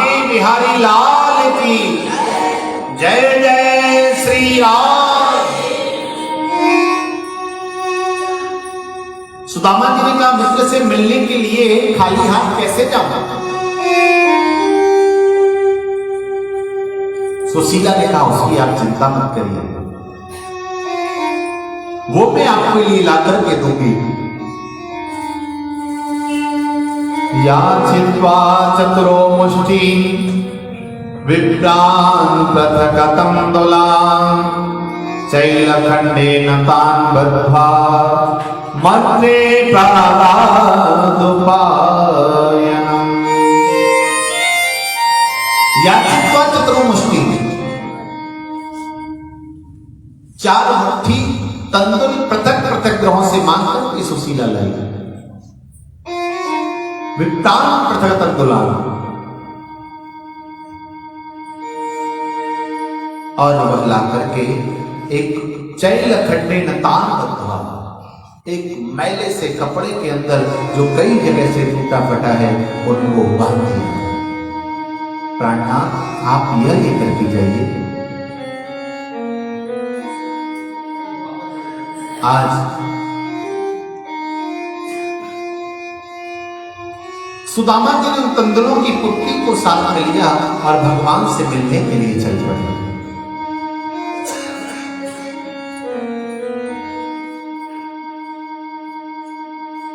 बांके बिहारी लाल की जय जय श्री राम। सुदामा जी ने कहा मित्र से मिलने के लिए खाली हाथ कैसे जाऊं? सुशीला ने कहा उसकी आप चिंता मत करिए, वो मैं आपके लिए ला करके दूंगी। या चित्वा चतुरो मुष्टि विप्रान् पृथक् दुलान् चैलखण्डेन तान् बद्ध्वा मध्ये प्रादादुपायनम्। या चित्वा चतुरो मुष्टि, चार मुट्ठी तंदुल पृथक पृथक ग्रहों से मांगकर की सुशीला लाई। विप्रान् पृथक तंदुलान, और वह ला करके एक चैल खड्डे नतान बद्ध्वा, एक मैले से कपड़े के अंदर जो कई जगह से टूटा फटा है उनको बांध दिया। प्राणनाथ आप यह लेकर के जाइए। आज सुदामा जी ने उन तंदुलों की पुट्टी को साथ में लिया और भगवान से मिलने के लिए चल पड़े।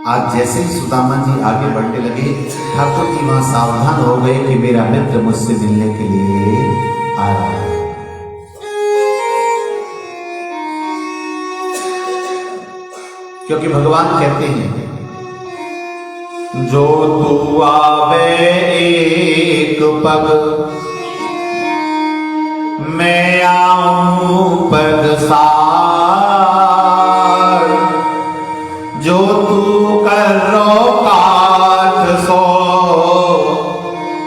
आज जैसे ही सुदामा जी आगे बढ़ने लगे, ठाकुर जी वहां सावधान हो गए कि मेरा मित्र मुझसे मिलने के लिए आ रहा है। क्योंकि भगवान कहते हैं जो तू आवे एक पग मैं आऊं पग सार, जो तू करो काठ सो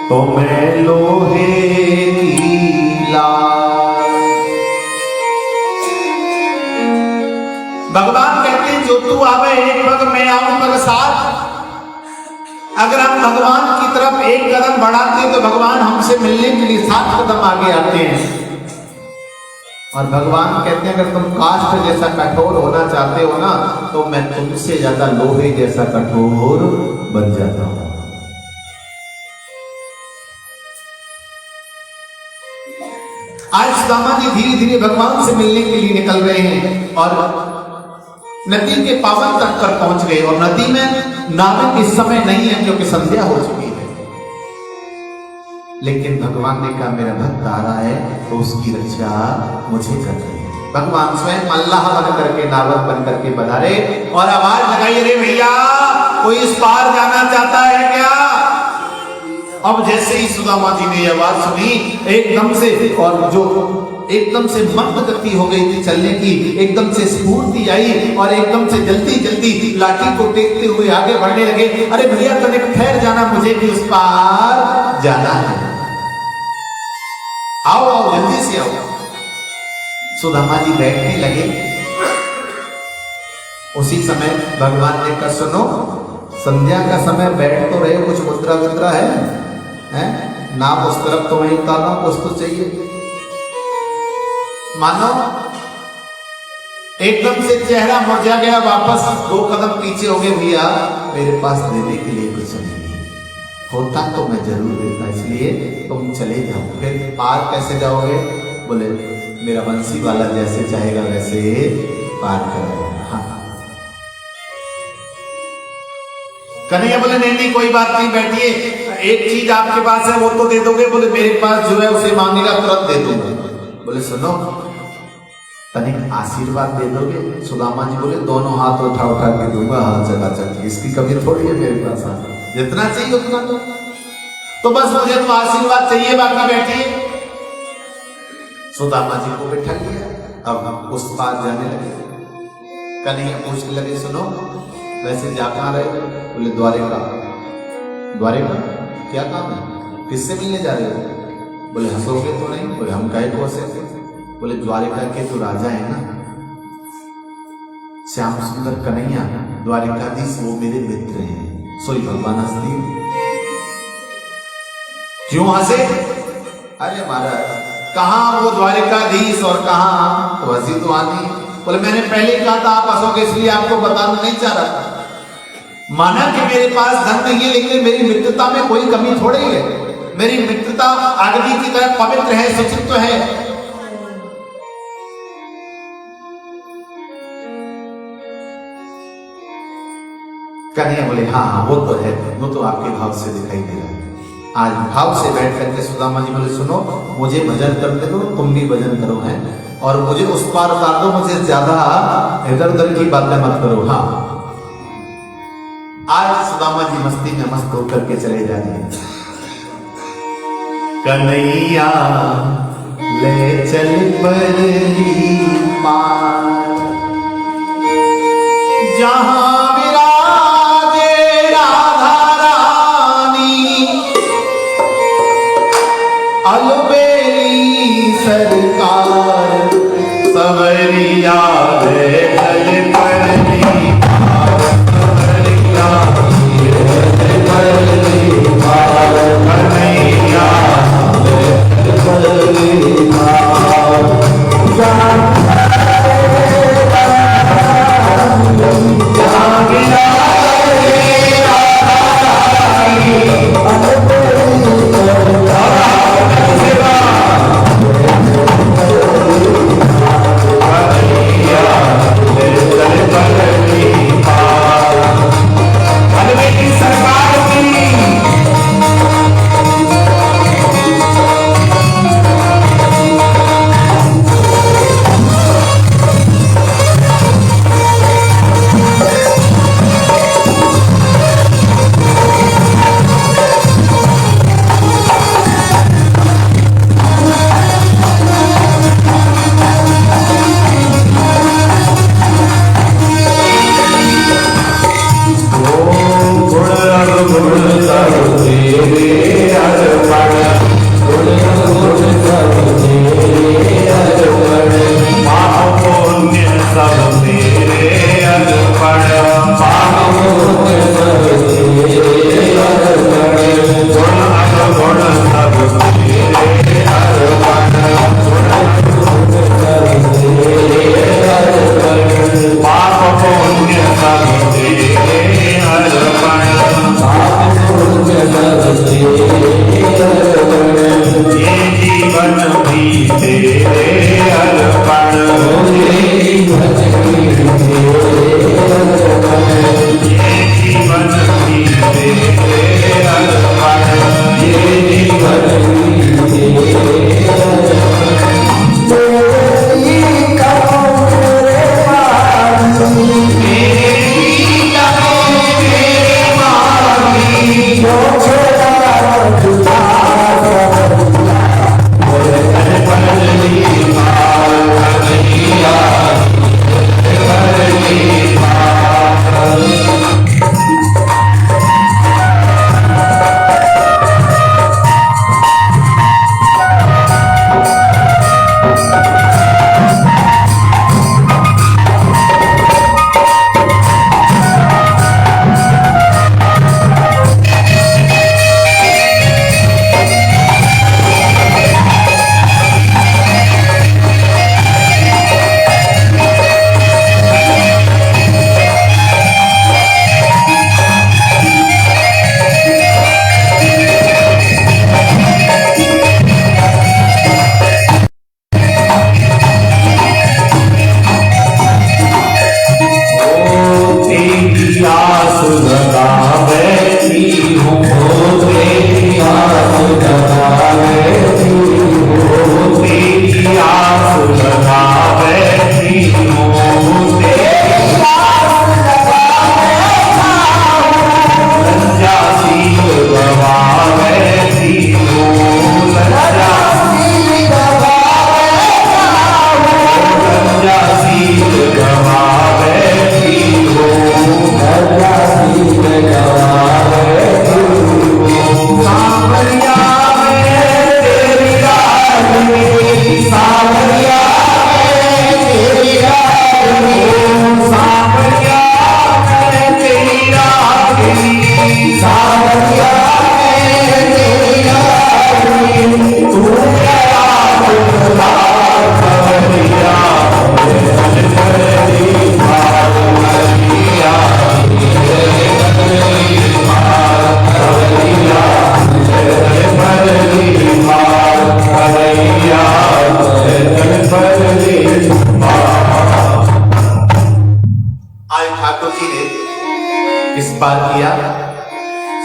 तो मैं लोहे की लार। भगवान कहते हैं जो तू आवे एक पग मैं आऊं पग सार। अगर हम भगवान की तरफ एक कदम बढ़ाते हैं तो भगवान हमसे मिलने के लिए 7 कदम आगे आते हैं। और भगवान कहते हैं अगर तुम काष्ठ जैसा कठोर होना चाहते हो ना तो मैं तुमसे ज्यादा लोहे जैसा कठोर बन जाता हूं। आज सुदामा जी धीरे धीरे भगवान से मिलने के लिए निकल रहे हैं और नदी के पावन तट पर पहुंच गए। और नदी में नाविक इस समय नहीं है क्योंकि संध्या हो चुकी है। लेकिन भगवान ने कहा मेरा भक्त आ रहा है तो उसकी रक्षा मुझे करनी है। भगवान स्वयं अल्लाह बन करके नावक बन करके पधारे और आवाज लगाई, अरे भैया कोई इस पार जाना चाहता है क्या? अब जैसे ही सुदामा जी ने आवाज सुनी एकदम से, और जो एकदम से मंद गति हो गई थी चलने की, एकदम से स्फूर्ति आई और एकदम से जल्दी जल्दी लाठी को टेकते हुए आगे बढ़ने लगे। अरे भैया तनिक ठहर जाना, मुझे भी उस पार जाना है, आओ आओ जल्दी से आओ। सुदामा जी बैठने लगे। उसी समय भगवान ने कहा सुनो, संध्या का समय बैठ तो रहे, कुछ मुद्रा मुद्रा है नाम उस तरफ तो वहीं ताना कुछ तो चाहिए। मानो एकदम से चेहरा मुरझा गया, वापस 2 कदम पीछे हो गए। भैया मेरे पास देने के लिए कुछ नहीं होता तो मैं जरूर देता, इसलिए तुम चले जाओ। फिर पार कैसे जाओगे? बोले मेरा बंसी वाला जैसे चाहेगा वैसे पार करेगा। हाँ। कन्हैया बोले नहीं नहीं कोई बात नहीं, बैठिए, एक चीज आपके पास है वो तो दे दोगे? बोले मेरे पास जो है उसे मांगेगा तुरंत दे दूंगा। बोले सुनो तनिक आशीर्वाद दे दोगे? सुदामा जी बोले दोनों हाथ उठा उठा के दूंगा, हाँ चकाचक, इसकी कमी थोड़ी है मेरे पास, जितना चाहिए उतना दो। तो बस मुझे तो आशीर्वाद चाहिए, बाकी बैठिए। सुदामा जी को बैठा लिया। अब हम उस पार जाने लगे। कन्हैया पूछने लगे सुनो वैसे जा कहाँ रहे? बोले द्वारिका। द्वारिका क्या काम है? किससे मिलने जा रहे हो? बोले हंसोगे तो नहीं? बोले हम काहे को हंसे? बोले द्वारिका के तो राजा है ना श्याम सुंदर कन्हैया, द्वारिकाधीश, वो मेरे मित्र हैं, सोई भगवान हंसती। क्यों हंसे? अरे महाराज कहां वो द्वारिकाधीश और कहां तो हंसी तो आनी। बोले मैंने पहले ही कहा था आप हंसोगे, इसलिए आपको बताना नहीं चाह रहा था। माना कि मेरे पास धन नहीं है, लेकिन मेरी मित्रता में कोई कमी थोड़ी है। मेरी मित्रता अग्नि की तरह पवित्र है, शुचित्व है। कन्हैया बोले हाँ हाँ वो तो है, वो तो आपके भाव से दिखाई दे रहा है। आज भाव से बैठ करके सुदामा जी बोले सुनो, मुझे भजन करने दो, तुम भी भजन करो है, और मुझे उस पार उतार दो, मुझे ज्यादा इधर उधर की बातें मत करो। हाँ आज सुदामा जी मस्ती में मस्त होकर के चले जा रहे हैं। कन्हैया ले चल परली पार, जहां विराजे राधा रानी, अलबेली सरकार, सवरिया ले चल परली पार, सवरिया ले चल परली पार, कन्हैया ले चल परली पार, Yeah.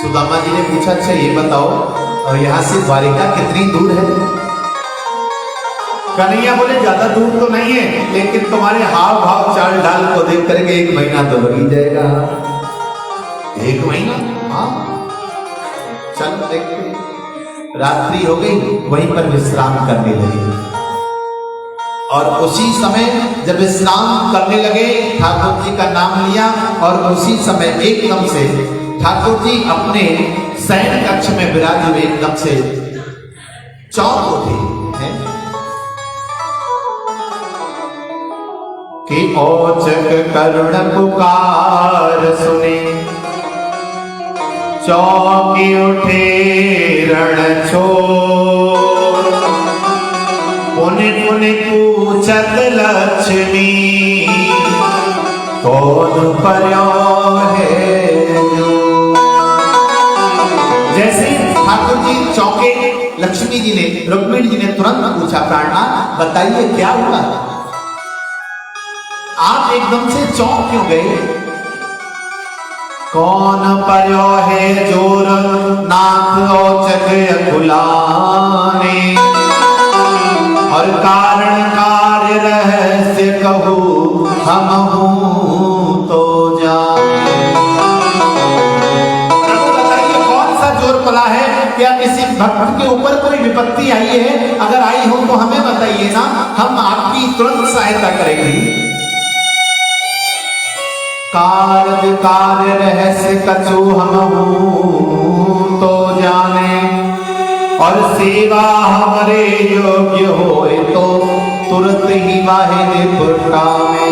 सुदामा जी ने पूछा, अच्छा ये बताओ और यहाँ से द्वारिका कितनी दूर है? कन्हैया बोले ज्यादा दूर तो नहीं है, लेकिन तुम्हारे हाव भाव चाल ढाल को देख करके 1 महीना तो लग ही जाएगा। 1 महीना? हाँ, चल देखते। रात्रि हो गई, वहीं पर विश्राम करने लगे और उसी समय जब विश्राम करने लगे ठाकुर जी का नाम लिया और उसी समय एकदम से ठाकुर जी अपने शयन कक्ष में विराज हुए, एकदम से चौंक उठे हैं कि औचक करुण पुकार सुने, चौंकी उठे रणछोड़, पुनि पुनि पूछत लक्ष्मी, कौन पर्यो है जो। जैसे ठाकुर जी चौके, लक्ष्मी जी ने, रुक्मिणी जी ने तुरंत पूछा, प्राणनाथ बताइए क्या हुआ, आप एकदम से चौंक क्यों गए? कौन पर्यो है जोर नाथ औचक अकुलाने, और कारण कार्य रहस्य कहूँ हम हूँ तो जाने। प्रभु बताइए कौन सा जोर पला है? क्या किसी भक्त के ऊपर कोई विपत्ति आई है? अगर आई हो तो हमें बताइए ना, हम आपकी तुरंत सहायता करेंगे। कार्य कार्य रहस्य कछु हम हूँ तो जाने, और सेवा हमारे योग्य होए तो तुरंत ही वाहे पुरकामे।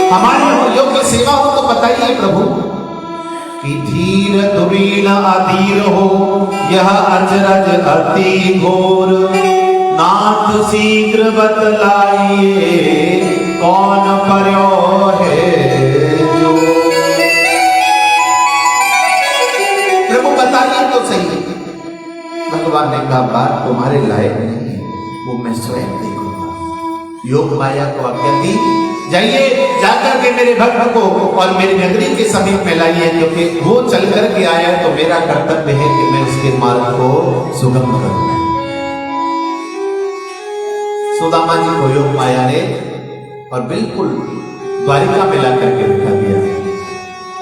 हमारी योग्य सेवा हो तो बताइए प्रभु कि धीर दुरील अधीर हो यह अचरज अति घोर, नाथ शीघ्र बतलाइए कौन पर्यो है जो। प्रभु बताइए तो सही। भगवान ने कहा, बात तुम्हारे लायक नहीं है, वो मैं स्वयं देखूंगा। योग माया को आज्ञा दी, जाइए जाकर के मेरे भक्त को और मेरी नगरी के समीप में लाइए, क्योंकि वो चल करके आया तो मेरा कर्तव्य है कि मैं उसके मार्ग को सुगम करूं। सुदामा जी को योग माया ने और बिल्कुल द्वारिका में ला करके दिखा दिया।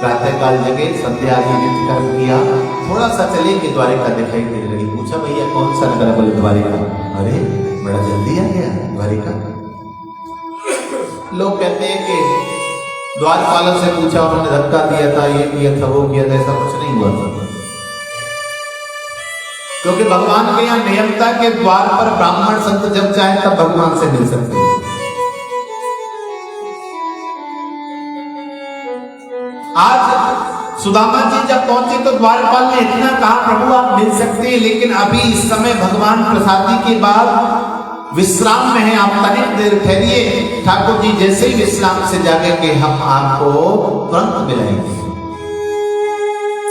प्रातः काल जगे, संध्या आदि नित्य कर्म किया, थोड़ा सा चले कि द्वारिका दिखाई देने लगी। पूछा, भैया कौन सा नगर? बोले द्वारिका। अरे बड़ा जल्दी आ गया द्वारिका। लोग कहते हैं कि द्वारपालों से पूछा, उन्होंने धक्का दिया था, ये किया था, वो किया था, ऐसा कुछ नहीं हुआ था। क्योंकि भगवान के यहाँ नियम था कि द्वार पर ब्राह्मण संत जब चाहे तब भगवान से मिल सकते हैं। आज सुदामा जी जब पहुंचे तो द्वारपाल ने इतना कहा, प्रभु आप मिल सकते हैं, लेकिन अभी इस समय भगवान प्रसादी के बाद विश्राम में है, आप तनिक देर ठहरिए। ठाकुर जी जैसे ही विश्राम से जागेंगे हम आपको तुरंत मिलाएंगे।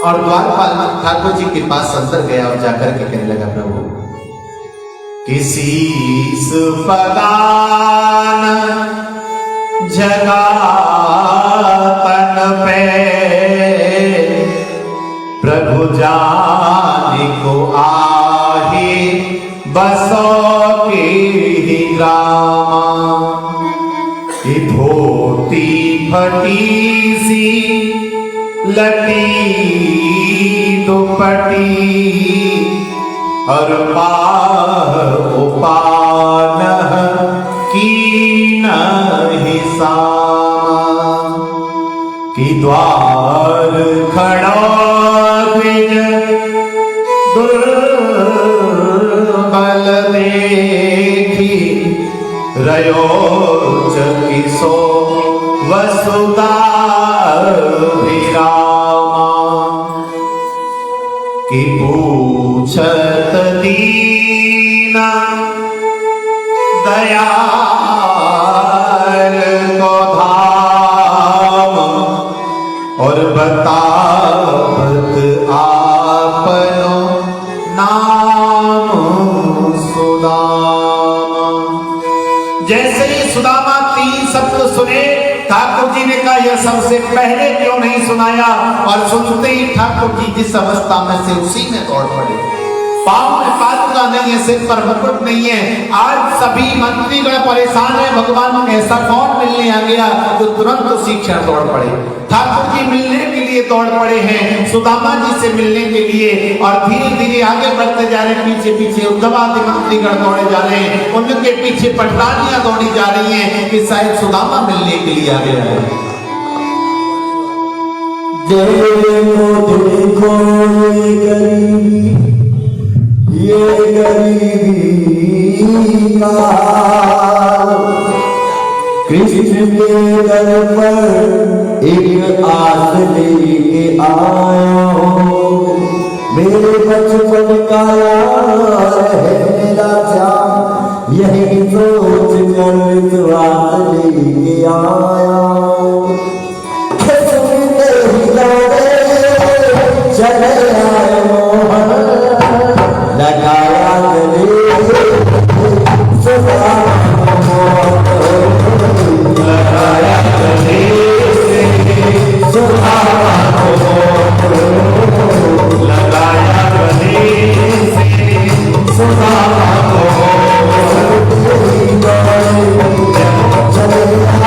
और द्वारपाल ठाकुर जी के पास अंदर गया और जाकर के कहने लगा, प्रभु किसी पगान जगा तन पे, प्रभु जाने को आहे बसो के ही ग्रामा, कि धोती फटी सी लटी दुपटी, और पान की नहीं सामा, कि द्वार खड़ा द्विज दुर्बल देखी, रयो चकिसो वसुधा विरामा, कि पूछत दीना दयाल को धाम, और बतावत आपनो नाम सुदामा। जैसे ही सुदामा 3 शब्द सुने ठाकुर जी ने कहा यह सबसे पहले क्यों नहीं सुनाया, और सुनते ही ठाकुर जी जिस अवस्था में से उसी में दौड़ पड़े। पाँव में पादुका नहीं है, सिर पर मुकुट नहीं है। आज सभी मंत्रीगण परेशान है, भगवान ऐसा कौन मिलने आ गया, तो तुरंत उसी क्षण दौड़ पड़े। ठाकुर जी मिलने के लिए दौड़ पड़े हैं, सुदामा जी से मिलने के लिए, और धीरे धीरे आगे बढ़ते जा रहे हैं। पीछे पीछे उद्धव आदि मंत्रीगण दौड़े जा रहे हैं, उनके पीछे पटरानियां दौड़ी जा रही हैं कि शायद सुदामा मिलने के लिए आ गया है। ये गरीबी का कृष्ण के दर पर एक आस लेके आया हूँ। मेरे बचपन का यार है मेरा जान, यही सोच कर तो आस लेके आया हूँ। चले आए मोहन लगाया गले लगाया गले लगाया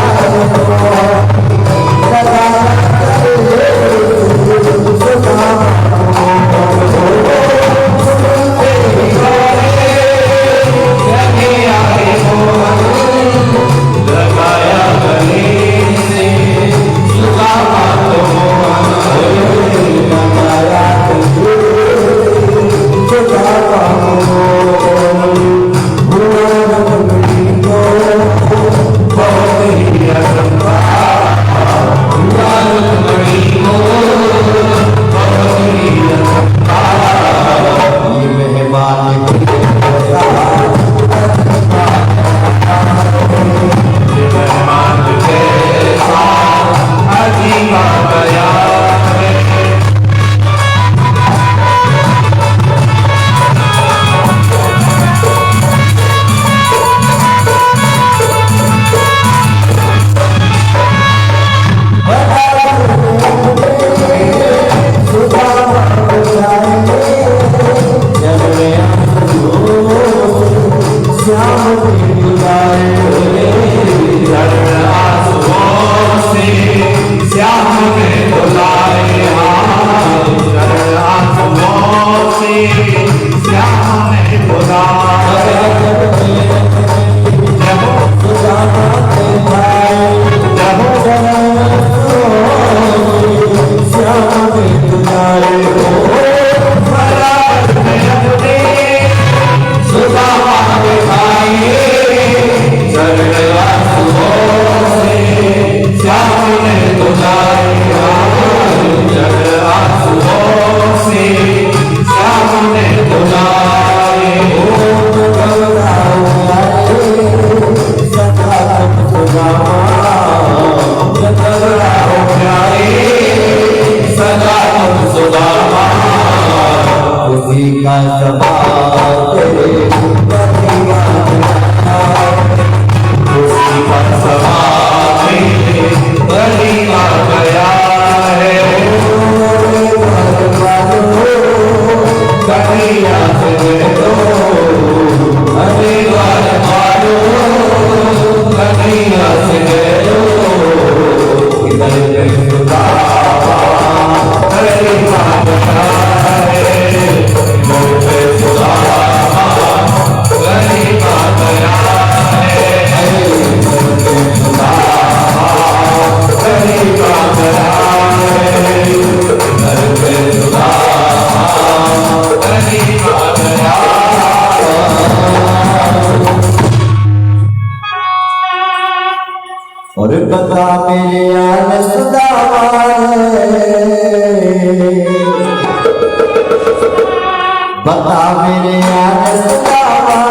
बता मेरे यार सुदामा बता मेरे यार सुदामा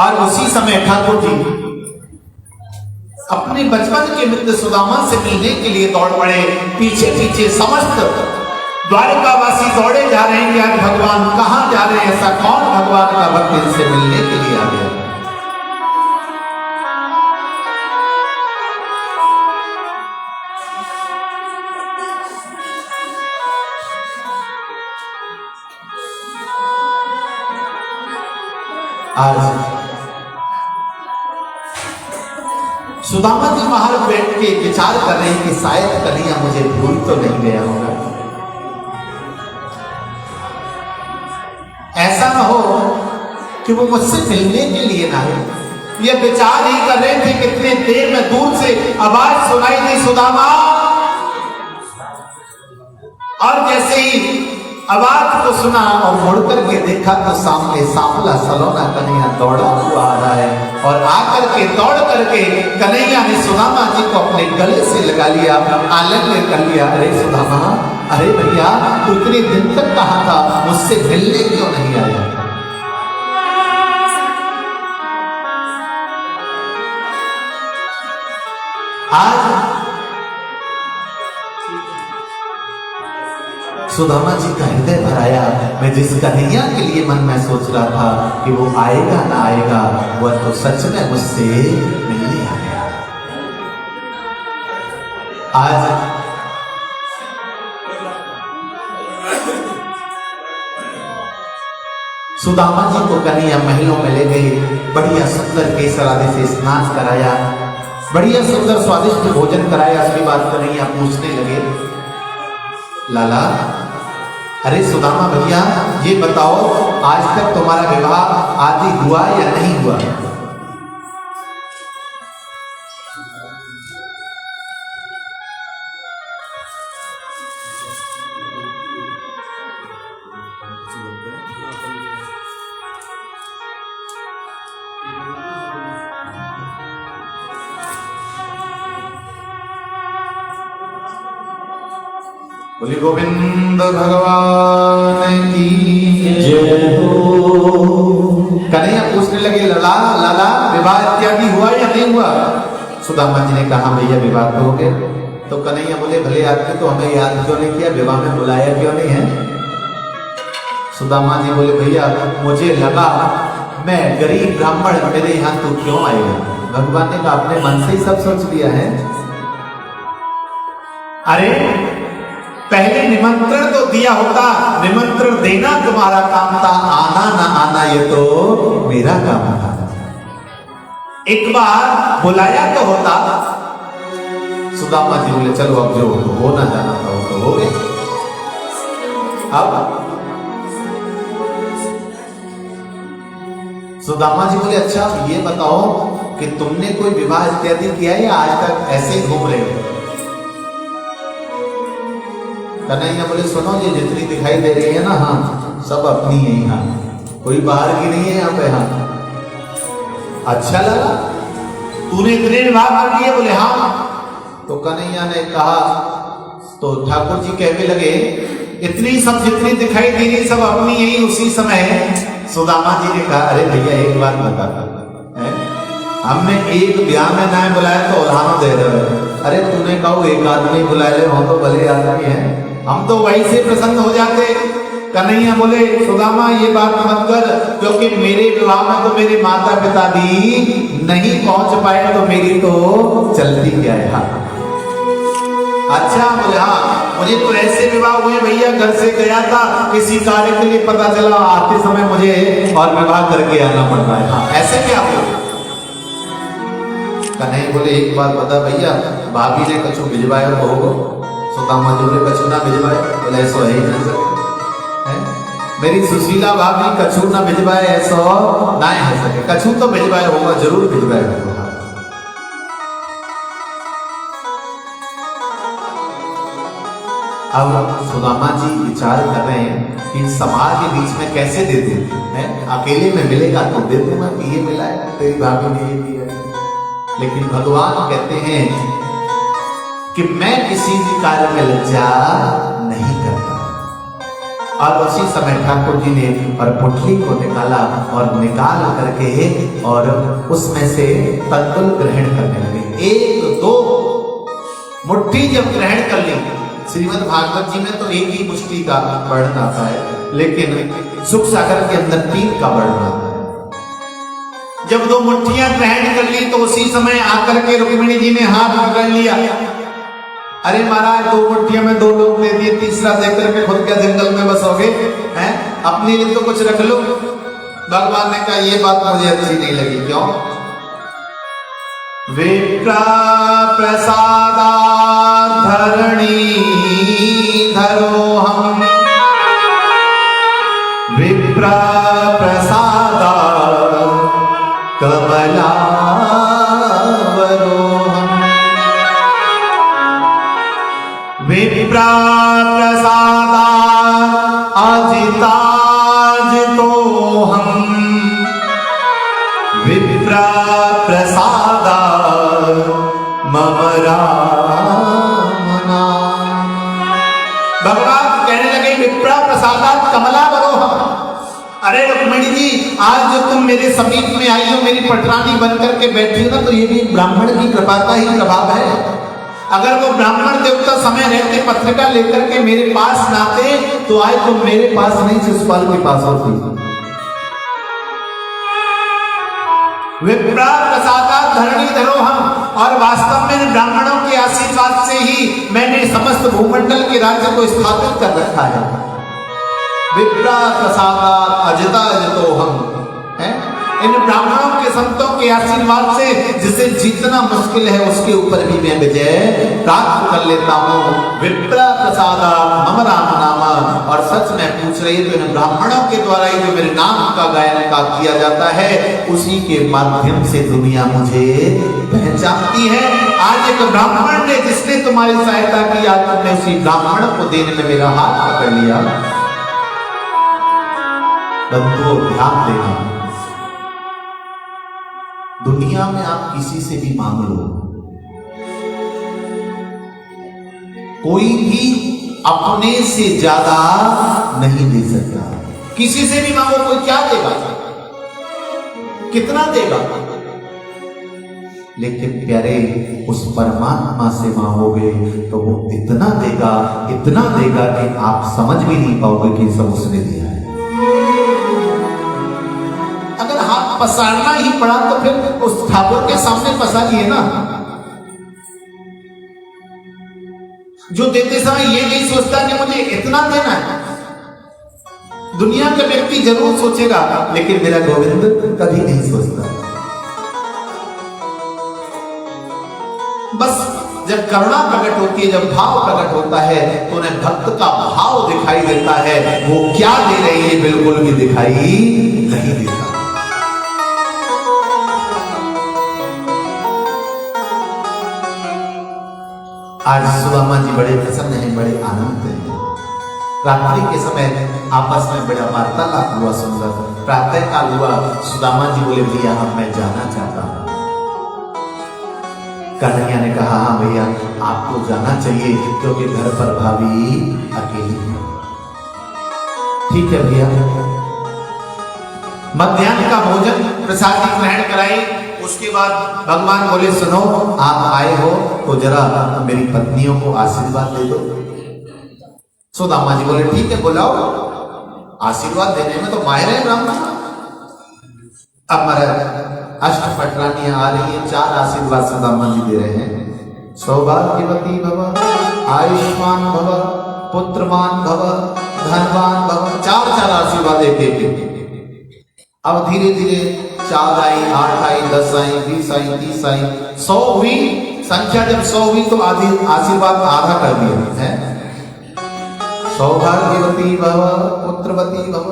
और उसी समय ठाकुर जी अपने बचपन के मित्र सुदामा से मिलने के लिए दौड़ पड़े। पीछे पीछे समस्त द्वारकावासी दौड़े जा रहे हैं कि आज भगवान कहां जा रहे हैं, ऐसा कौन भगवान का भक्त इनसे मिलने के लिए आ गया। आज सुदामा जी बाहर बैठ के विचार कर रहे हैं कि शायद कन्हैया मुझे भूल तो नहीं गया होगा, ऐसा ना हो कि वो मुझसे मिलने के लिए ना आए। ये विचार ही कर रहे थे, कितने देर में दूर से आवाज सुनाई दी सुदामा, और जैसे ही आवाज को सुना और मुड़कर के देखा तो सामने सांवला सलोना कन्हैया दौड़ा हुआ आ रहा है। आकर के दौड़ करके कन्हैया ने सुदामा जी को अपने गले से लगा लिया, आलिंगन कर लिया। अरे सुदामा, अरे भैया, तू इतने दिन तक कहाँ था, मुझसे मिलने क्यों नहीं आया? आज सुदामा जी का हृदय भराया। मैं जिस कन्हैया के लिए मन में सोच रहा था कि वो आएगा ना आएगा, वह तो सच में मुझसे मिलने आ गया। आज सुदामा जी को कन्हैया महलों में ले गए, बढ़िया सुंदर केसर आदि से स्नान कराया, बढ़िया सुंदर स्वादिष्ट भोजन कराया। उसके बाद कन्हैया पूछने लगे, लाला, अरे सुदामा भैया, ये बताओ आज तक तुम्हारा विवाह आदि हुआ या नहीं हुआ? बोले गोविंद भगवान की जय हो। कन्हैया पूछने लगे, लाला लाला, विवाह इत्यादि हुआ या नहीं हुआ? सुदामा जी ने कहा, भैया विवाह तो हो गया। तो कन्हैया बोले, भले आदमी, तो हमें याद क्यों नहीं किया, विवाह में बुलाया क्यों नहीं है? सुदामा जी बोले, भैया मुझे लगा मैं गरीब ब्राह्मण, मेरे यहाँ तू क्यों आएगा? भगवान ने कहा, अपने मन से ही सब सोच लिया है। अरे पहले निमंत्रण तो दिया होता, निमंत्रण देना तुम्हारा काम था, आना ना आना ये तो मेरा काम था। एक बार बुलाया तो होता। सुदामा जी बोले, चलो अब जो हो ना जाना था वो तो हो गया। अब सुदामा जी बोले, अच्छा ये बताओ कि तुमने कोई विवाह इत्यादि किया या आज तक ऐसे ही घूम रहे हो? कन्हैया बोले, सुनो, ये जितनी दिखाई दे रही है ना, हाँ, सब अपनी है यहाँ, कोई बाहर की नहीं है यहाँ पे। हाँ, अच्छा लगा, तूने इतने विवाह कर दिए? बोले हाँ। तो कन्हैया ने कहा, तो ठाकुर जी कहने लगे, इतनी सब जितनी दिखाई दे रही सब अपनी यही। उसी समय सुदामा जी ने कहा, अरे भैया एक बात बता, हमने एक ब्याह में ना बुलाया तो उल्हानो दे रहे हो। अरे तूने कहा एक आदमी बुला ले, हो तो भले आदमी है, हम तो वही से प्रसन्न हो जाते। कन्हैया बोले, सुदामा ये बात मत कर, क्योंकि मेरे विवाह में तो मेरे माता पिता भी नहीं पहुंच पाए, तो मेरी तो चलती क्या है। हाँ, अच्छा। बोले, हाँ, मुझे तो ऐसे विवाह हुए भैया, घर से गया था किसी कार्य के लिए, पता चला आते समय मुझे और विवाह करके आना पड़ रहा है। हाँ, ऐसे क्या बोले? कन्हैया बोले, एक बात बता भैया, भाभी ने कछु भिजवाया तो होगा? सुदामा जी बोले, कछु ना भिजवाए? बोले, ऐसा है ही नहीं, मेरी सुशीला भाभी कछु ना भिजवाए, ऐसा ना है सके। कछु तो भिजवाए होगा, जरूर भिजवाए होगा। अब सुदामा जी विचार कर रहे हैं कि समाज के बीच में कैसे दे दूं, मैं अकेले में मिलेगा तो दे दूंगा कि ये मिला है, तेरी भाभी ने ये दिया है। लेकिन भगवान कहते हैं कि मैं किसी भी कार्य में लज्जा नहीं करता। और उसी समय ठाकुर जी ने और पुटली को निकाला और निकाल करके और उसमें से तंतुल ग्रहण करने लगे। एक दो मुट्ठी जब ग्रहण कर ली, श्रीमद् भागवत जी में तो एक ही मुट्ठी का वर्णन आता है, लेकिन सुख सागर के अंदर 3 का वर्णन आता है। जब 2 मुट्ठियां ग्रहण कर ली तो उसी समय आकर के रुक्मिणी जी ने हाथ पकड़ लिया। अरे महाराज, 2 मुट्ठियों में 2 लोग दे दिए, तीसरा देकर के खुद क्या जंगल में बसोगे हैं? अपने लिए तो कुछ रख लो। भगवान ने कहा, ये बात मुझे अच्छी नहीं लगी। क्यों? विप्र प्रसादा धरणी धरो हम, विप्र प्रसादा कमला विप्र प्रसादा अजिताज तो हम, विप्र प्रसादा मम राम नाम। भगवान कहने लगे विप्रा प्रसादात कमला बरोहम। अरे रुक्मिणी जी, आज जो तुम मेरे समीप में आई हो, मेरी पटरानी बनकर के बैठी हो ना, तो ये भी ब्राह्मण की कृपा का ही प्रभाव है। अगर वो ब्राह्मण देवता समय रहते पत्रिका लेकर के मेरे पास ना आते, तो आज तुम मेरे पास नहीं शिशुपाल के पास होती। विप्रा प्रसादात धरणी धरोहम। और वास्तव में ब्राह्मणों के आशीर्वाद से ही मैंने समस्त भूमंडल के राज्य को स्थापित कर रखा है। विप्रा प्रसादात अजिता अजितोहम है। इन ब्राह्मणों के संतों के आशीर्वाद से जिसे जीतना मुश्किल है, उसके ऊपर भी मैं विजय प्राप्त कर लेता हूँ। विप्रा प्रसादात मम राम नाम। और सच में पूछ रही है तो इन ब्राह्मणों के द्वारा ही जो मेरे नाम का गायन का किया जाता है, उसी के माध्यम से दुनिया मुझे पहचानती है। आज एक ब्राह्मण ने जिसने तुम्हारी सहायता की, आज तुमने उसी ब्राह्मण को देने में मेरा हाथ पकड़ लिया। बंधुओं ध्यान देना, दुनिया में आप किसी से भी मांग लो, कोई भी अपने से ज्यादा नहीं दे सकता। किसी से भी मांगो, कोई क्या देगा, कितना देगा, लेकिन प्यारे उस परमात्मा से मांगोगे तो वो इतना देगा कि आप समझ भी नहीं पाओगे कि सब उसने दिया है। अगर हाथ पसारना ही पड़ा तो फिर उस ठाकुर के सामने पसारिए ना। जो देते समय ये नहीं सोचता कि मुझे इतना देना है। दुनिया का व्यक्ति जरूर सोचेगा, लेकिन मेरा गोविंद कभी नहीं सोचता। बस जब करुणा प्रकट होती है, जब भाव प्रकट होता है, तो उन्हें भक्त का भाव दिखाई देता है। वो क्या दे रही है बिल्कुल भी दिखाई नहीं देता। आज सुदामा जी बड़े प्रसन्न हैं, बड़े आनंद हैं। रात्रि के समय आपस में बड़ा वार्तालाप हुआ, सुंदर प्रातः काल हुआ। सुदामा जी बोले भैया अब मैं जाना चाहता हूं। कन्हैया ने कहा हाँ भैया आपको जाना चाहिए, क्योंकि घर पर भाभी अकेली है। ठीक है भैया। मध्याह्न का भोजन प्रसाद ग्रहण कराई। उसके बाद भगवान बोले सुनो, आप आए हो तो जरा मेरी पत्नियों को आशीर्वाद दे दो। सुदामा जी बोले ठीक है बुलाओ। आशीर्वाद देने में तो माहिर है ब्राह्मण। अब महाराज अष्टपटरानियां आ रही है, 4 आशीर्वाद सुदामा जी दे रहे हैं। सौभाग्यवती भव, आयुष्मान भव, पुत्रवान भव, धनवान भव। 4 आशीर्वाद एक। अब धीरे धीरे 4 आई, 8 आई, 10 आई, 20 आई, 30 आई, 100 हुई। संख्या जब 100 हुई तो आधी आशीर्वाद आधा कर दिया है। सौभाग्यवती भव, पुत्रवती भव,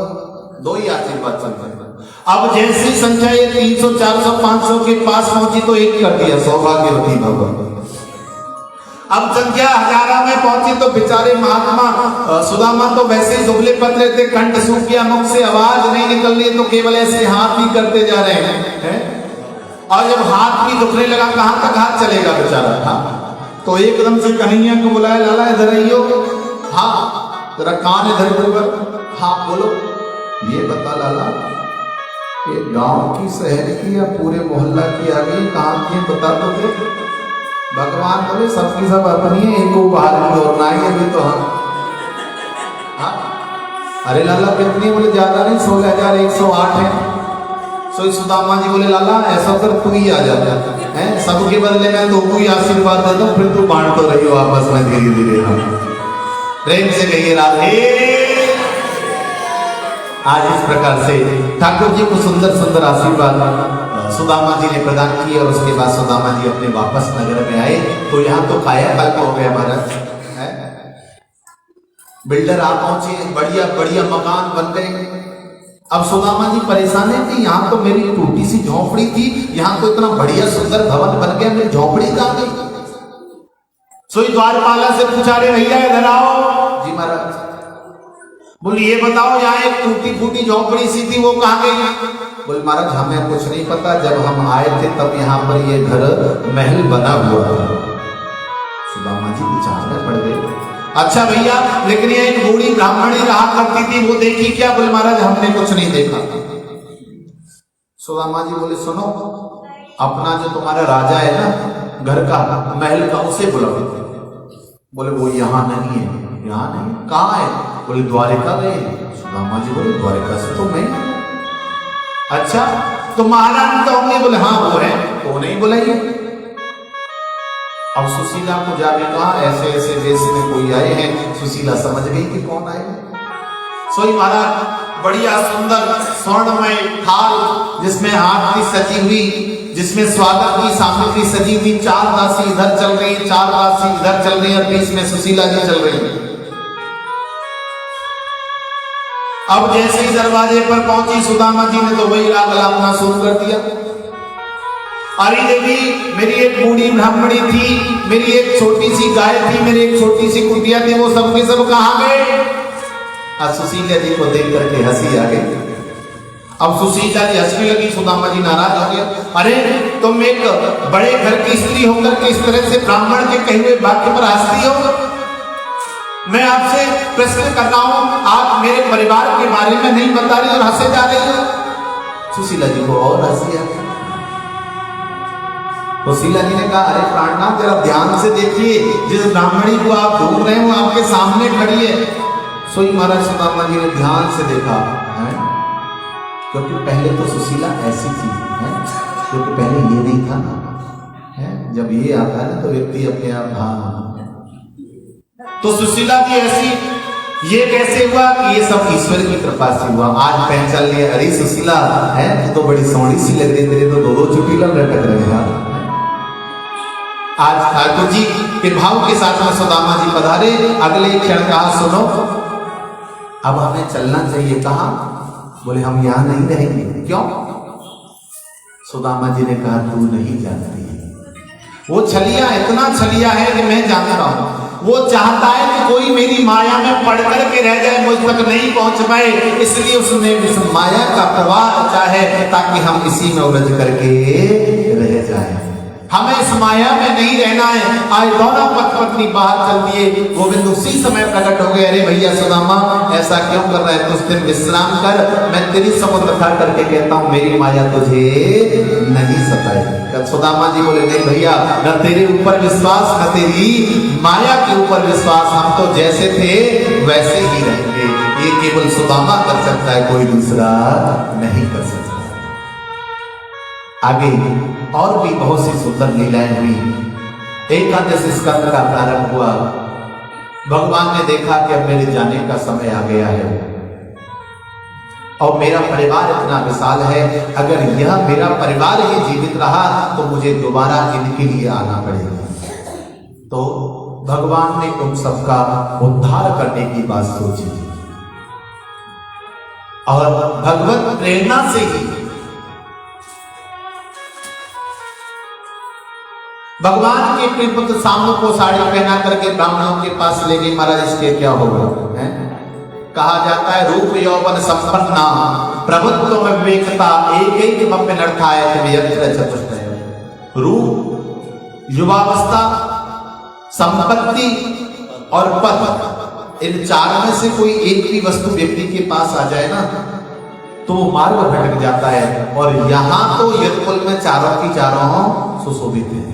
2 ही आशीर्वाद चल रहे। अब जैसी संख्या ये 300, 400, 500 के पास पहुंची तो 1 कर दिया, सौभाग्यवती भव। अब संख्या 1000 में पहुंची तो बेचारे महात्मा सुदामा तो वैसे ही दुबले पतले थे, कंठ सूख गया, मुख से आवाज नहीं निकल रही, तो केवल ऐसे हाथ ही करते जा रहे हैं। और जब हाथ भी दुखने लगा, कहां तक हाथ चलेगा बेचारा था। तो एकदम से कन्हैया को बुलाया, लाला इधर आइयो। हाँ जरा कान इधर कर। हाँ बोलो। ये बता लाला, ये गांव की, शहर की या पूरे मोहल्ला की आ गई, कहां की बता दो। भगवान बोले सबकी सब अपनी है, इनको बाहर की ओर ना आई अभी तो हम। हाँ अरे लाला कितनी? बोले ज्यादा नहीं, 16,108 है। सो सुदामा जी बोले लाला ऐसा कर तू ही आ जाता है, सबके बदले में तो कोई आशीर्वाद दे दो, फिर तू बांट तो रही हो आपस में धीरे धीरे। हम प्रेम से कहिए राधे। आज इस प्रकार से ठाकुर जी को सुंदर सुंदर आशीर्वाद सुदामा जी ने प्रदान किए। और उसके बाद सुदामा जी अपने वापस नगर में आए तो यहाँ तो कायाकल्प हो गया महाराज। बिल्डर आप पहुंचे, बढ़िया बढ़िया मकान बन गए। अब सुदामा जी परेशान है कि यहाँ तो मेरी टूटी सी झोंपड़ी थी, यहाँ तो इतना बढ़िया सुंदर भवन बन गया, मेरी झोंपड़ी कहाँ गई? सोई द्वारपाला से पूछा, रे भैया इधर आओ। जी महाराज। बोले ये बताओ यहाँ एक टूटी फूटी झोंपड़ी सी थी वो कहाँ गई? बोले महाराज हमें कुछ नहीं पता, जब हम आए थे तब यहाँ पर ये घर महल बना हुआ था। सुदामा जी विचार में पड़ गए, अच्छा भैया लेकिन ये एक बूढ़ी ब्राह्मणी रहा करती थी, वो देखी क्या? बोले महाराज हमने कुछ नहीं देखा। सुदामा जी बोले सुनो, अपना जो तुम्हारा राजा है ना घर का महल का, उसे बुलाओ। बोले वो यहाँ नहीं है। यहाँ नहीं, कहाँ है? बोले द्वारिका गए। सुदामा जी बोले द्वारिका से तो मैं, अच्छा तो महारानी तो होंगे? बोले हाँ वो है, वो नहीं बुलाइए। अब सुशीला को जाके कहा ऐसे ऐसे वेश में कोई आए हैं। सुशीला समझ गई कि कौन आए। सोई महाराज बढ़िया सुंदर स्वर्णमय थाल जिसमें आरती सजी हुई, जिसमें स्वागत की सामग्री सजी हुई, 4 दासी इधर चल रही, 4 दासी इधर चल रही और बीच में सुशीला जी चल रही। अब जैसे ही दरवाजे पर पहुंची सुदामा जी ने तो वही राग लापना शुरू कर दिया। अरे देवी मेरी एक बूढ़ी ब्राह्मणी थी, मेरी एक छोटी सी गाय थी, मेरी एक छोटी सी कुटिया थी, वो सब के सब कहां गए? सुशीला जी को देख करके हंसी आ गई। अब सुशीला जी हंसने लगी, सुदामा जी नाराज हो गए। अरे तुम एक बड़े घर की स्त्री होकर के इस तरह से ब्राह्मण के कहे हुए वाक्य पर हंसती हो? मैं आपसे प्रश्न कर रहा हूं, आप मेरे परिवार के बारे में नहीं बता रही और हंसे जा रही हो। सुशीला जी को और हंसी आ गई। सुशीला जी ने कहा अरे प्राणनाथ जरा ध्यान से देखिए, जिस ब्राह्मणी को आप ढूंढ रहे हो आपके सामने खड़ी है। सोई महाराज सुदामा जी ने ध्यान से देखा है, क्योंकि पहले तो सुशीला ऐसी थी है, क्योंकि पहले ये नहीं था है। जब ये आता है ना तो व्यक्ति अपने आप हाँ, तो सुशीला जी ऐसी, ये कैसे हुआ कि ये सब ईश्वर की कृपा से हुआ। आज पहचान लिया, अरे सुशीला है तो बड़ी सोहनी सी लग रही, तेरे तो 2-2 चुटीला लटक रहे हैं। आज ठाकुर जी के भाव के साथ में सुदामा जी पधारे। अगले क्षण कहा सुनो अब हमें चलना चाहिए। कहा? बोले हम यहां नहीं रहेंगे। क्यों? सुदामा जी ने कहा तू नहीं जानती, वो छलिया इतना छलिया है कि मैं जानता हूं। वो चाहता है कि कोई मेरी माया में पड़ करके रह जाए, मुझ तक नहीं पहुंच पाए, इसलिए उसने इस माया का प्रवाह रचा है ताकि हम इसी में उलझ करके रह जाए। हमें इस माया में नहीं रहना है। आज दोनों पति पत्नी बाहर चल दिए। गोविंद उसी समय प्रकट हो गए, अरे भैया सुदामा ऐसा क्यों कर रहा है? कुछ दिन विश्राम कर, मैं तेरी समुद्र खा करके कहता हूं मेरी माया तुझे नहीं सताएगी। सुदामा जी बोले नहीं भैया, न तेरे ऊपर विश्वास न तेरी माया के ऊपर विश्वास, हम तो जैसे थे वैसे ही रहेंगे। ये केवल सुदामा कर सकता है, कोई दूसरा नहीं कर सकता। आगे और भी बहुत सी सुंदर लीलाएं हुई। एकादश स्कंद का प्रारंभ हुआ। भगवान ने देखा कि अब मेरे जाने का समय आ गया है और मेरा परिवार इतना विशाल है, अगर यह मेरा परिवार ही जीवित रहा तो मुझे दोबारा इनके लिए आना पड़ेगा। तो भगवान ने उन सबका उद्धार करने की बात सोची और भगवत प्रेरणा से ही भगवान के प्रियपुत्र शाम को साड़ी पहना करके ब्राह्मणों के पास ले गई। महाराज इसके क्या होगा? कहा जाता है रूप यौवन संपन्ना प्रभुत्व में विवेकता एक एक मप्य नर्थाय चतुष्टय। रूप, युवावस्था, संपत्ति और पद, इन 4 में से कोई एक भी वस्तु व्यक्ति के पास आ जाए ना तो वो मार्ग भटक जाता है। और यहां तो यदुकुल में चारों की चारों सुशोभित है।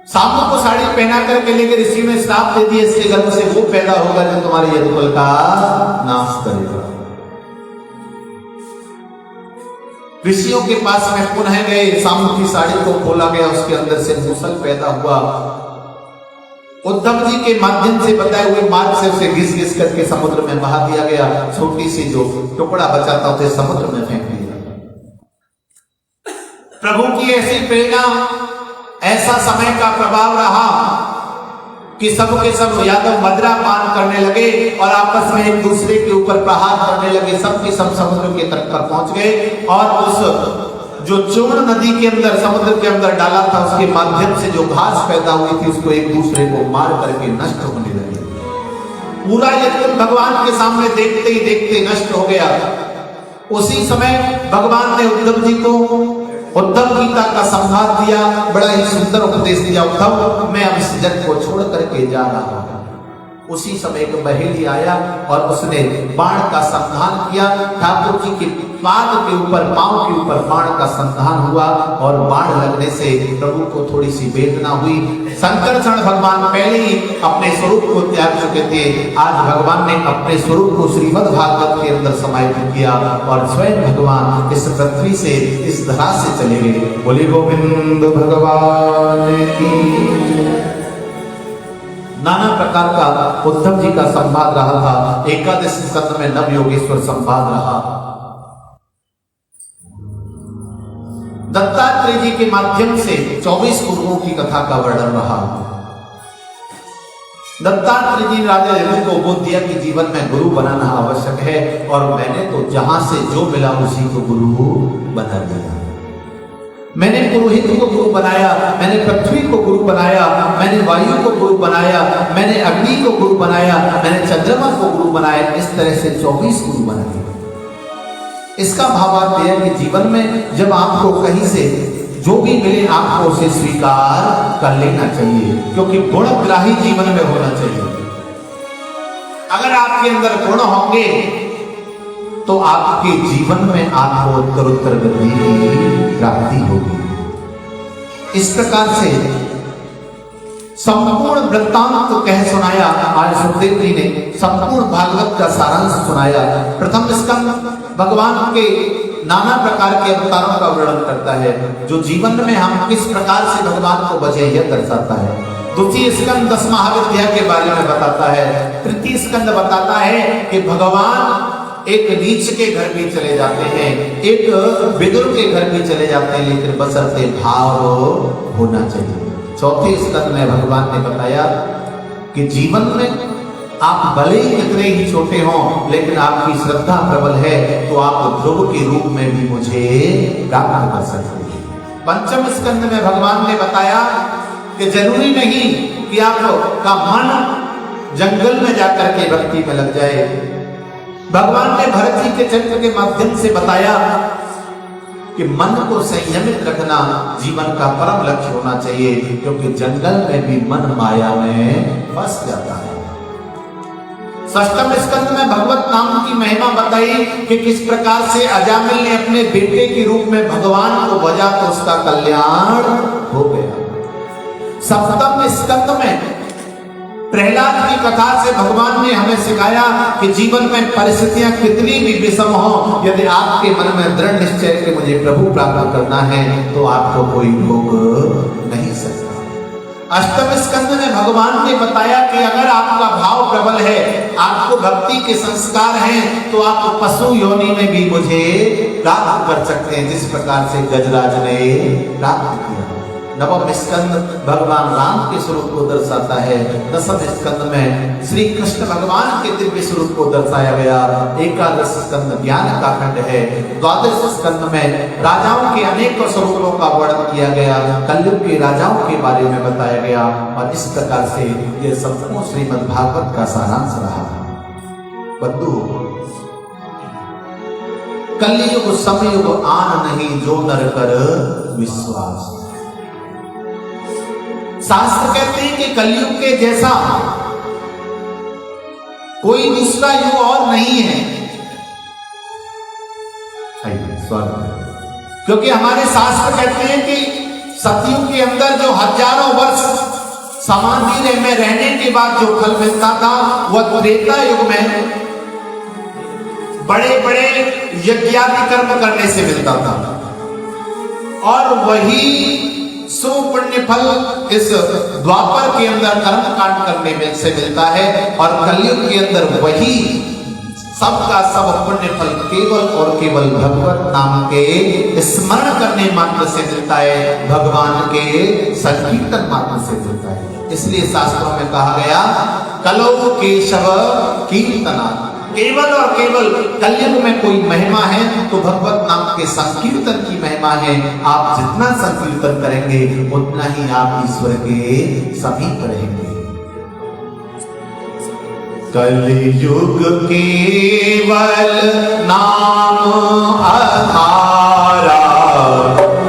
सांप को साड़ी पहना करके लेकर ऋषि ने श्राप दे दिया, इसके गर्भ से वो पैदा होगा जो तुम्हारे यदुकुल का नाश करेगा। ऋषियों के पास में पुनः गए, सांप की साड़ी को खोला गया, उसके अंदर से मूसल पैदा हुआ। उद्धव जी के माध्यम से बताए हुए मार्ग से उसे घिस घिस करके समुद्र में बहा दिया गया। छोटी सी जो टुकड़ा बचा था उसे समुद्र में फेंक दिया। प्रभु की ऐसी प्रेरणा, ऐसा समय का प्रभाव रहा कि सब के सब यादव मदिरा पान करने लगे और आपस में एक दूसरे के ऊपर प्रहार करने लगे। सब के सब समुद्र के तट पर पहुंच गए और उस जो चूर्ण नदी के अंदर समुद्र के अंदर डाला था उसके माध्यम से जो घास पैदा हुई थी उसको एक दूसरे को मार करके नष्ट होने लगे। पूरा यज्ञ भगवान के सामने देखते ही देखते नष्ट हो गया। उसी समय भगवान ने उद्धव जी को उद्धव गीता का संवाद दिया, बड़ा ही सुंदर उपदेश दिया। उद्धव, मैं अब इस जग को छोड़ करके जा रहा हूं। उसी समय एक बहेली आया और उसने बाण का संधान किया। ठाकुर जी के पाद के ऊपर, पांव के ऊपर बाण का संधान हुआ और बाण लगने से प्रभु को थोड़ी सी वेदना हुई। शंकरचरण भगवान पहले ही अपने स्वरूप को त्याग चुके थे। आज भगवान ने अपने स्वरूप को श्रीमद् भागवत के अंदर समाहित किया और स्वयं भगवान इस पृथ्वी से, इस धरा से चले गए। बोले गोविंद भगवान की। नाना प्रकार का उद्धव जी का संवाद रहा था। एकादश स्कंद में नव योगेश्वर संवाद रहा। दत्तात्रेय जी के माध्यम से 24 गुरुओं की कथा का वर्णन रहा। दत्तात्रेय जी ने राजा जनक को बोध दिया कि जीवन में गुरु बनाना आवश्यक है और मैंने तो जहां से जो मिला उसी को गुरु बना दिया। मैंने पुरोहित को गुरु बनाया, मैंने पृथ्वी को गुरु बनाया, मैंने वायु को गुरु बनाया, मैंने अग्नि को गुरु बनाया, मैंने चंद्रमा को गुरु बनाया। इस तरह से 24 गुरु बनाए। इसका भावार्थ यह है कि जीवन में जब आपको कहीं से जो भी मिले आपको उसे स्वीकार कर लेना चाहिए, क्योंकि गुणग्राही जीवन में होना चाहिए। अगर आपके अंदर गुण होंगे तो आपके जीवन में आपको उत्तरोत्तर गति की प्राप्ति होगी। इस प्रकार से संपूर्ण वृत्तांत कह सुनाया। आज सुखदेव जी ने संपूर्ण भागवत का सारांश सुनाया। प्रथम स्कंद भगवान के नाना प्रकार के अवतारों का वर्णन करता है, जो जीवन में हम किस प्रकार से भगवान को बचे यह दर्शाता है। द्वितीय स्कंद 10 महाविद्या के बारे में बताता है। तृतीय स्कंद बताता है कि भगवान एक नीच के घर भी चले जाते हैं, एक विदुर के घर भी चले जाते हैं, लेकिन बशर्ते भाव होना चाहिए। चौथे स्कंद में भगवान ने बताया कि जीवन में आप भले ही कितने ही छोटे हों, लेकिन आपकी श्रद्धा प्रबल है तो आप ध्रुव के रूप में भी मुझे प्राप्त कर सकते हैं। पंचम स्कंद में भगवान ने बताया कि जरूरी नहीं कि आपका मन जंगल में जाकर के भक्ति में लग जाए। भगवान ने भरत जी के चरित्र के माध्यम से बताया कि मन को संयमित रखना जीवन का परम लक्ष्य होना चाहिए, क्योंकि जंगल में भी मन माया में फंस जाता है। षष्ठम स्कंद में भगवत नाम की महिमा बताई कि किस प्रकार से अजामिल ने अपने बेटे के रूप में भगवान को भजा तो उसका कल्याण हो गया। सप्तम स्कंद में प्रहलाद की कथा से भगवान ने हमें सिखाया कि जीवन में परिस्थितियां कितनी भी विषम हो, यदि आपके मन में दृढ़ निश्चय कि मुझे प्रभु प्राप्त करना है तो आपको कोई रोक नहीं सकता। अष्टम स्कंद में भगवान ने बताया कि अगर आपका भाव प्रबल है, आपको भक्ति के संस्कार हैं, तो आप पशु योनि में भी मुझे प्राप्त कर सकते हैं, जिस प्रकार से गजराज ने प्राप्त किया। नवम स्कंद भगवान राम के स्वरूप को दर्शाता है। दसम स्कंद में श्री कृष्ण भगवान के दिव्य स्वरूप को दर्शाया गया। एकादश स्कंद ज्ञान का खंड है। द्वादश स्कंद में राजाओं के अनेक स्वरूपों का वर्णन किया गया, कलयुग के राजाओं के बारे में बताया गया, और इस प्रकार से यह संपूर्ण श्रीमद् भागवत का सारांश रहा। बंधु, कलयुग समयुग आन नहीं जो नर कर विश्वास। शास्त्र कहते हैं कि कलयुग के जैसा कोई दूसरा युग और नहीं है। क्योंकि हमारे शास्त्र कहते हैं कि सतयुग के अंदर जो हजारों वर्ष समाधि में रहने के बाद जो फल मिलता था, वह त्रेता युग में बड़े बड़े यज्ञादि कर्म करने से मिलता था, और वही सुपुण्य फल इस द्वापर के अंदर कर्म कांड करने में से मिलता है, और कलयुग के अंदर वही सबका सब पुण्य फल केवल और केवल भगवत नाम के स्मरण करने मात्र से मिलता है, भगवान के संकीर्तन मात्र से मिलता है। इसलिए शास्त्रों में कहा गया कलौ केशव कीर्तना। केवल और केवल कलयुग में कोई महिमा है तो भगवत नाम के संकीर्तन की महिमा है। आप जितना संकीर्तन करेंगे उतना ही आप ईश्वर के समीप रहेंगे। कलयुग केवल नाम आधारा,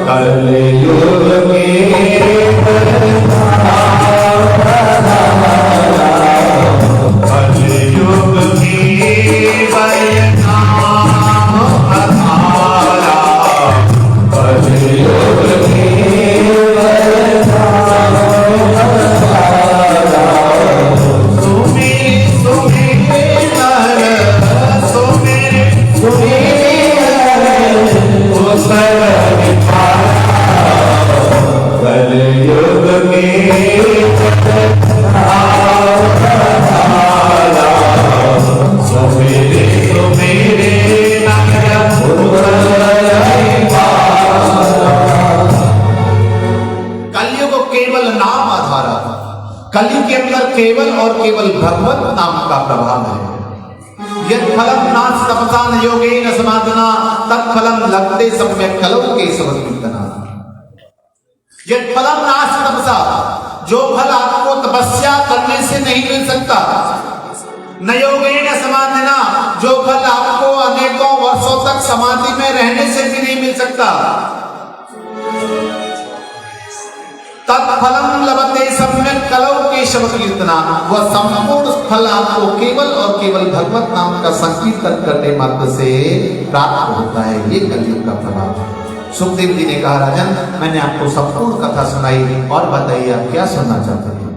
कलयुग केवल नाम आधारा, कलयुग केवल नाम आधारा, कलयुग केवल नाम आधारा। कलयुग के अंदर केवल और केवल भगवत नाम का प्रभाव है। यद फलम नाथ तपसा न योगेन समाधना तत्फलम लभते सम्यक कलौ केशव कीर्तना। यद फलम नाथ तपसा, जो फल आपको तपस्या करने से नहीं मिल सकता, न योगेन समाधना, जो फल आपको अनेकों वर्षों तक समाधि में रहने से भी नहीं मिल सकता, तत्फलम लभते सम्यक कलौ केशव कीर्तना, वह संपूर्ण फल आपको केवल और केवल भगवत नाम का संकीर्तन करने मात्र से प्राप्त होता है। ये कलयुग का प्रभाव है। सुखदेव जी ने कहा, राजन मैंने आपको संपूर्ण कथा सुनाई और बताइए आप क्या सुनना चाहते हैं।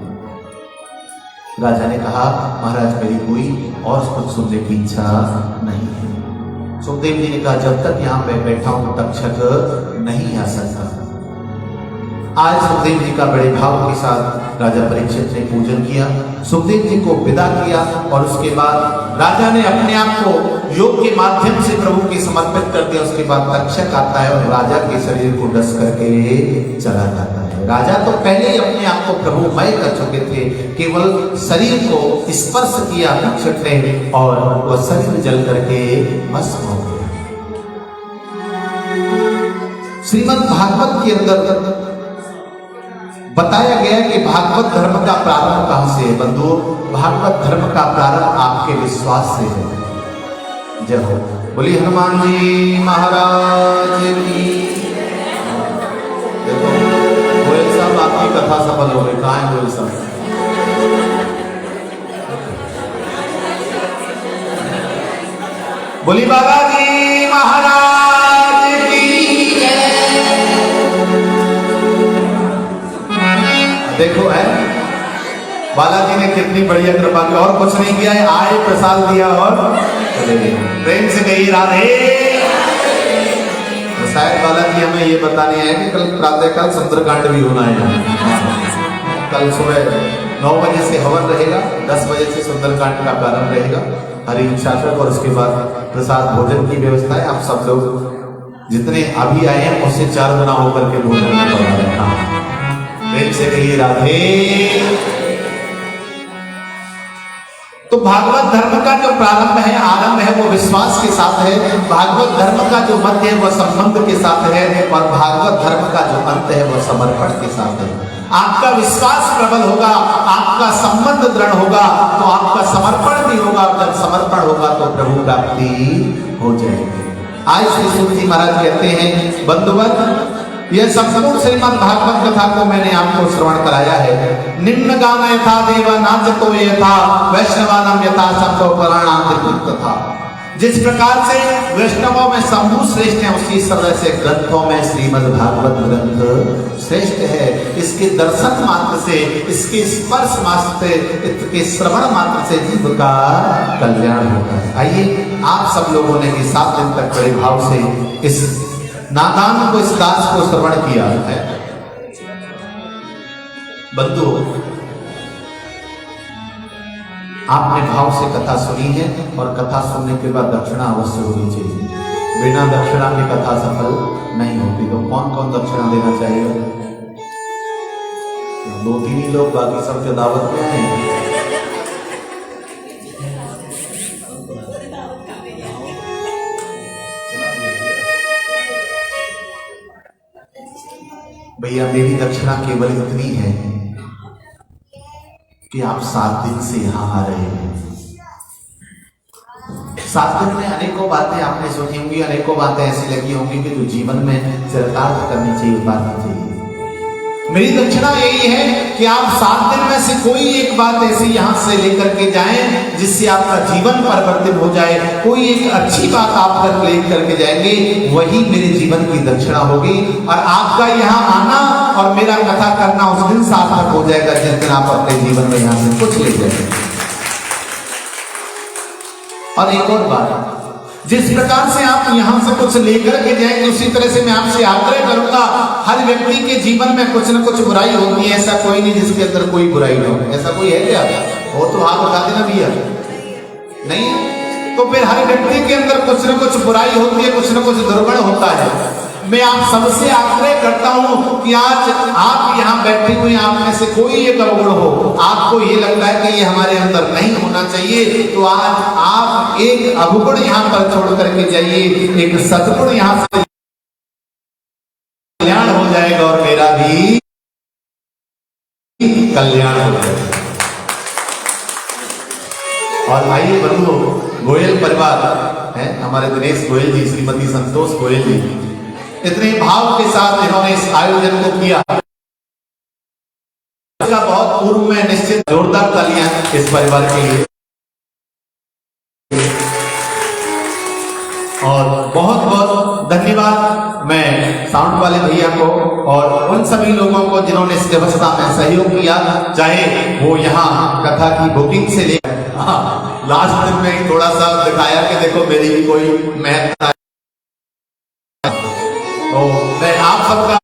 राजा ने कहा, महाराज मेरी कोई और कुछ सुनने की इच्छा नहीं है। सुखदेव जी ने कहा, जब तक यहाँ पे बैठा हूं तक्षक नहीं आ सकता। आज सुखदेव जी का बड़े भाव के साथ राजा परीक्षित ने पूजन किया, सुखदेव जी को विदा किया और उसके बाद राजा ने अपने आप को योग के माध्यम से प्रभु के समर्पित कर दिया। उसके बाद तक्षक आता है और राजा के शरीर को डस करके चला जाता है। राजा तो पहले ही अपने आप को प्रभुमय कर चुके थे, केवल शरीर को स्पर्श किया तक्षक ने और वह शरीर जल करके भस्म हो गया। श्रीमद् भागवत के अंदर बताया गया कि भागवत धर्म का प्रारंभ कहां से है। बंधुओं, भागवत धर्म का प्रारंभ आपके विश्वास से है। जय हो, बोली हनुमान जी महाराज की। देखो गोयल साहब, आपकी कथा सफल हो गई। कहाँ है गोयल साहब? बोली बालाजी महाराज की। देखो है बालाजी ने कितनी बढ़िया कृपा की, और कुछ नहीं किया है, आए प्रसाद दिया और चले गए। प्रेम से कही राधे। तो शायद बालाजी हमें ये बताने आए कि कल प्रातःकाल सुंदरकांड भी होना है। कल सुबह 9 बजे से हवन रहेगा, 10 बजे से सुंदरकांड का प्रारंभ रहेगा, हरि शासक, और उसके बाद प्रसाद भोजन की व्यवस्था है। आप सब लोग जितने अभी आए हैं उससे 4 गुना होकर के भोजन में पधारें। प्रेम से कहिए राधे। तो भागवत धर्म का जो प्रारंभ है, आरंभ है, वो विश्वास के साथ है। भागवत धर्म का जो मध्य है वह संबंध के साथ है, और भागवत धर्म का जो अंत है वह समर्पण के साथ है। आपका विश्वास प्रबल होगा, आपका संबंध दृढ़ होगा, तो आपका समर्पण भी होगा। जब समर्पण होगा तो प्रभु प्राप्ति हो जाएगी। आज श्री सुख जी महाराज कहते हैं, बंधुवन यह संपूर्ण श्रीमद् भागवत कथा को मैंने आपको श्रवण कराया है। निम्न गान यथा देव नाचतो यथा वैष्णवानम यथा शब्दो पुराणांत था। जिस प्रकार से वैष्णवों में शंभु श्रेष्ठ है, उसी तरह से ग्रंथों में श्रीमद् भागवत ग्रंथ श्रेष्ठ है। इसके दर्शन मात्र से, इसके स्पर्श मात्र से, इसके श्रवण मात्र से जीव का कल्याण होता है। आइए आप सब लोगों ने ये 7 दिन तक बड़े भाव से इस नादान को, इस दास को श्रवण किया है। बंधु, आपने भाव से कथा सुनी है और कथा सुनने के बाद दक्षिणा अवश्य होनी चाहिए। बिना दक्षिणा की कथा सफल नहीं होती। तो कौन कौन दक्षिणा देना चाहिए? 2-3 ही लोग, बाकी सब जो दावत में आए। भैया मेरी दक्षिणा केवल इतनी है कि आप 7 दिन से यहां आ रहे हैं। सात दिन में अनेकों बातें आपने सुनी होंगी, अनेकों बातें ऐसी लगी होंगी कि जो जीवन में चरितार्थ करनी चाहिए, उतारनी चाहिए। मेरी दक्षिणा यही है कि आप 7 दिन में से कोई एक बात ऐसी यहां से लेकर के जाएं जिससे आपका जीवन परिवर्तित हो जाए। कोई एक अच्छी बात आप कर लेकर के जाएंगे, वही मेरे जीवन की दक्षिणा होगी। और आपका यहाँ आना और मेरा कथा करना उस दिन सार्थक हो जाएगा जिस दिन आप अपने जीवन में यहां से कुछ ले जाएंगे। और एक और बात, जिस प्रकार से आप यहां से कुछ लेकर के जाएंगे, उसी तरह से मैं आपसे आग्रह करूंगा, हर व्यक्ति के जीवन में कुछ न कुछ बुराई होती है। ऐसा कोई नहीं जिसके अंदर कोई बुराई ना हो। ऐसा कोई है क्या? वो तो हाथ उठा देना भैया, नहीं। तो फिर हर व्यक्ति के अंदर कुछ न कुछ बुराई होती है, कुछ न कुछ दुर्गुण होता है। मैं आप सबसे आग्रह करता हूं कि आज आप यहाँ बैठे हुए आप में से कोई एक अवगुण हो, आपको ये लगता है कि ये हमारे अंदर नहीं होना चाहिए, तो आज आप एक अवगुण यहाँ पर छोड़ करके जाइए, एक सद्गुण यहाँ से कल्याण हो जाएगा और मेरा भी कल्याण हो जाएगा। और आइए बंधु, गोयल परिवार है, हमारे दिनेश गोयल जी, श्रीमती संतोष गोयल जी, इतने भाव के साथ इन्होंने इस आयोजन को किया। इसका बहुत पूर्व में निश्चित जोरदार तालियां इस परिवार के लिए। और बहुत बहुत धन्यवाद मैं साउंड वाले भैया को और उन सभी लोगों को जिन्होंने इस व्यवस्था में सहयोग किया, चाहे वो यहाँ कथा की बुकिंग से ले लास्ट दिन में थोड़ा सा दिखाया कि देखो मेरी भी कोई महत्ता है। तो मैं आप सबका